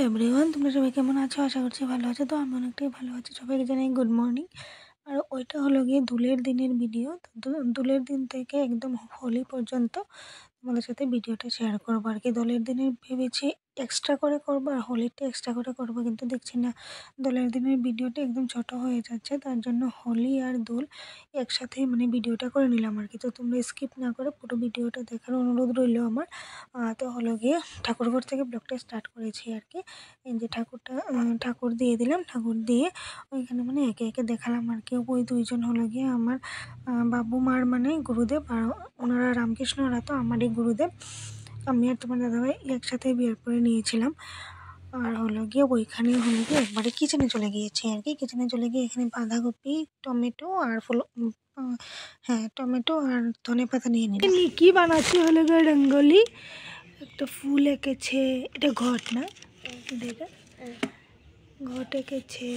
Everyone, তোমরা সবাই কেমন আছো? আশা করছি ভালো আছো। তো আমি অনেকটাই ভালো আছি। সবাইকে জানাই গুড মর্নিং। আর ওইটা হলো গিয়ে দুলের দিনের ভিডিও। তো দুলের দিন থেকে একদম হোলি পর্যন্ত তোমাদের সাথে ভিডিওটা শেয়ার করবো আর কি। দোলের দিনে ভেবেছি এক্সট্রা করে করবো আর হোলিটা এক্সট্রা করে করবো, কিন্তু দেখছি না দোলের দিনের ভিডিওটা একদম ছোট হয়ে যাচ্ছে। তার জন্য হোলি আর দোল একসাথেই মানে ভিডিওটা করে নিলাম আর কি। তো তোমরা স্কিপ না করে পুরো ভিডিওটা দেখার অনুরোধ রইল আমার। তো হলো গিয়ে ঠাকুরঘর থেকে ব্লগটা স্টার্ট করেছি আর কি। এই যে ঠাকুর দিয়ে দিলাম, ঠাকুর দিয়ে ওইখানে মানে একে একে দেখালাম আর কি। ওই দুইজন হলো গিয়ে আমার বাবু মার মানে গুরুদেব, আর ওনারা রামকৃষ্ণরা তো আমারই গুরুদেব। আমি আর তোমার দাদাভাই একসাথে বিয়ের করে নিয়েছিলাম। আর হলো গিয়ে ওইখানে হলো গিয়ে একবারে কিচেনে চলে গিয়েছি আর কি। কিচেনে চলে গিয়ে এখানে বাঁধাকপি, টমেটো আর টমেটো আর ধনে পাতা নিয়ে নিলাম। কি বানাচ্ছি হলো গিয়ে রঙ্গোলি, একটা ফুল এঁকেছে। এটা ঘট না, এটা ঘট এঁকেছে।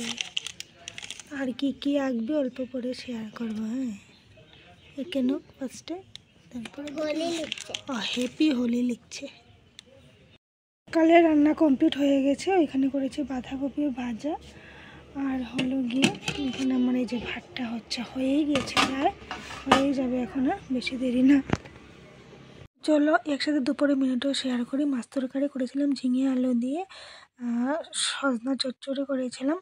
আর কি আঁকবে অল্প করে শেয়ার করবো। হ্যাঁ, এঁকে নোক ফার্স্টে, তারপরে হ্যাপি হোলি লিখছে। সকালে রান্না কমপ্লিট হয়ে গেছে। ওইখানে করেছি বাঁধাকপি ভাজা, আর হলো গিয়ে এখানে আমার এই যে ভাতটা হচ্ছে, হয়েই গিয়েছে, প্রায় হয়েই যাবে এখন, আর বেশি দেরি না। চলো একসাথে দুপুরে মিনিটও শেয়ার করি। মাছ তরকারি করেছিলাম ঝিঙে আলু দিয়ে, সজনা চচ্চড়ি করেছিলাম।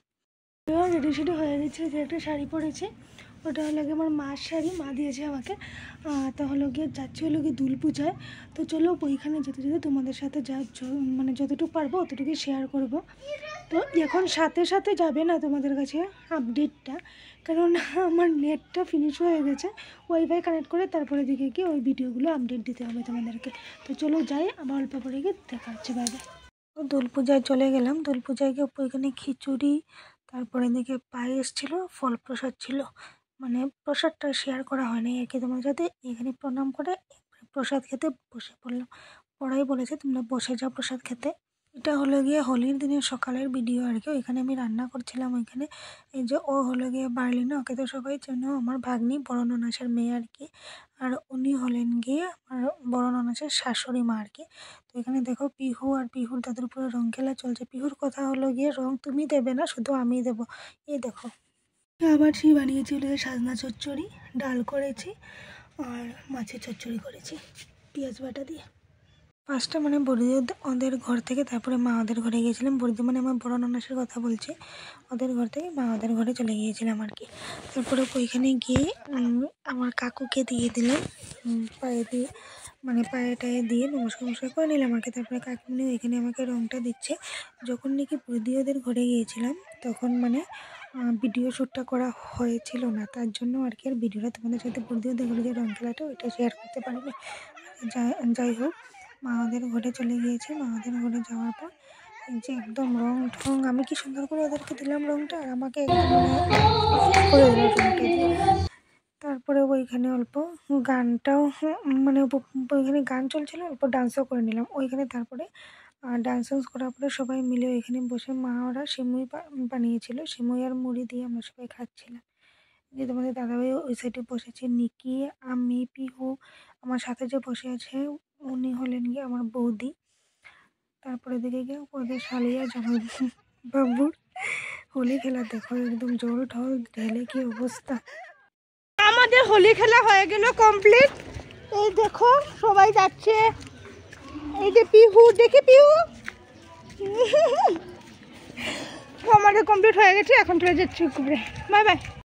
রেডি সেডি হয়ে গেছে। যে একটা শাড়ি পরেছি, ওটা হলো গিয়ে আমার মার শাড়ি, মা দিয়েছে আমাকে। তো হলো গিয়ে যাচ্ছি হলো গিয়ে দুল পূজায়। তো চলো ওইখানে যেতে যেতে তোমাদের সাথে মানে যতটুকু পারবো অতটুকুই শেয়ার করব। তো এখন সাথে সাথে যাবে না তোমাদের কাছে আপডেটটা, কারণ আমার নেটটা ফিনিশ হয়ে গেছে। ওয়াইফাই কানেক্ট করে তারপরে দিকে গিয়ে ওই ভিডিওগুলো আপডেট দিতে হবে তোমাদেরকে। তো চলো যাই, আবার অল্প পরে গিয়ে দেখা হচ্ছে। বাইরে দোল পূজায় চলে গেলাম। দোল পূজায় গিয়ে ওইখানে খিচুড়ি, তারপরে এদিকে পায়েস ছিল, ফল প্রসাদ ছিল। মানে প্রসাদটা শেয়ার করা হয়নি আর কি তোমার সাথে। এখানে প্রণাম করে প্রসাদ খেতে বসে পড়লাম। পড়াই বলেছে তোমরা বসে যাও প্রসাদ খেতে। এটা হলো গিয়ে হোলির দিনের সকালের ভিডিও আর কি। ওইখানে আমি রান্না করছিলাম। ওইখানে এই যে ও হলো গিয়ে বার্লিনা, ওকে তো সবাই চেনো, আমার ভাগ্নি, বড় ননাসের মেয়ে আর কি। আর উনি হলেন গিয়ে আমার বড় ননাসের শাশুড়ি মা আর কি। তো এখানে দেখো পিহু আর পিহুর দাদুর উপরে রং খেলা চলছে। পিহুর কথা হলো গিয়ে রং তুমি দেবে না, শুধু আমি দেবো। এই দেখো আবার সেই বানিয়েছি হলো সাজনা চচ্চড়ি, ডাল করেছি আর মাছের চচ্চড়ি করেছি পেঁয়াজ বাটা দিয়ে। ফার্স্টে মানে বড়দি ওদের ঘর থেকে, তারপরে মা ওদের ঘরে গিয়েছিলাম। বড়দি মানে আমার বড় ননাসের কথা বলছে। ওদের ঘর থেকে মা ওদের ঘরে চলে গিয়েছিলাম আর কি। তারপরে ওইখানে গিয়ে আমার কাকুকে দিয়ে দিলাম, পায়ে দিয়ে মানে পায়ে টায়ে দিয়ে নমস্কার করে নিলাম আর কি। তারপরে কাকিমনি ওইখানে আমাকে রংটা দিচ্ছে। যখন নাকি বড়দি ওদের ঘরে গিয়েছিলাম তখন মানে ভিডিও শ্যুটটা করা হয়েছিল না, তার জন্য আর কি আর ভিডিওটা তোমাদের সাথে বড়দি ওদের ঘরে যে রং খেলাটা ওইটা শেয়ার করতে পারিনি। যাই হোক, মা ওদের ঘরে চলে গিয়েছে। মা ওদের ঘরে যাওয়ার পর যে একদম রং ঠং আমি কি সুন্দর করে ওদেরকে দিলাম রংটা, আর আমাকে একদম মানে করে দিল রংটা দিয়ে। তারপরে ওইখানে অল্প গানটাও মানে ওইখানে গান চলছিল, অল্প ডান্সও করে নিলাম ওইখানে। তারপরে ডান্স করার পরে সবাই মিলে ওইখানে বসে মা ওরা সিমুই বানিয়েছিল, সিমুই আর মুড়ি দিয়ে আমরা সবাই খাচ্ছিলাম। যে তোমাদের দাদাভাই ওই সাইডে বসেছে, নিকি, আমি, পিহু, আমার সাথে যে বসে আছে উনি হলেন গিয়ে আমার বৌদি। তারপরে দিকে গিয়ে ওদের শালিয়া জামাই বাবুর হোলি খেলা দেখো, একদম জল ঢল ঢেলে কি অবস্থা। আমাদের হোলি খেলা হয়ে গেল কমপ্লিট। এই দেখো সবাই যাচ্ছে, এই যে পিহু, দেখি পিহু আমাদের কমপ্লিট হয়ে গেছে। এখন চলে যাচ্ছি ঘুরে। Bye bye.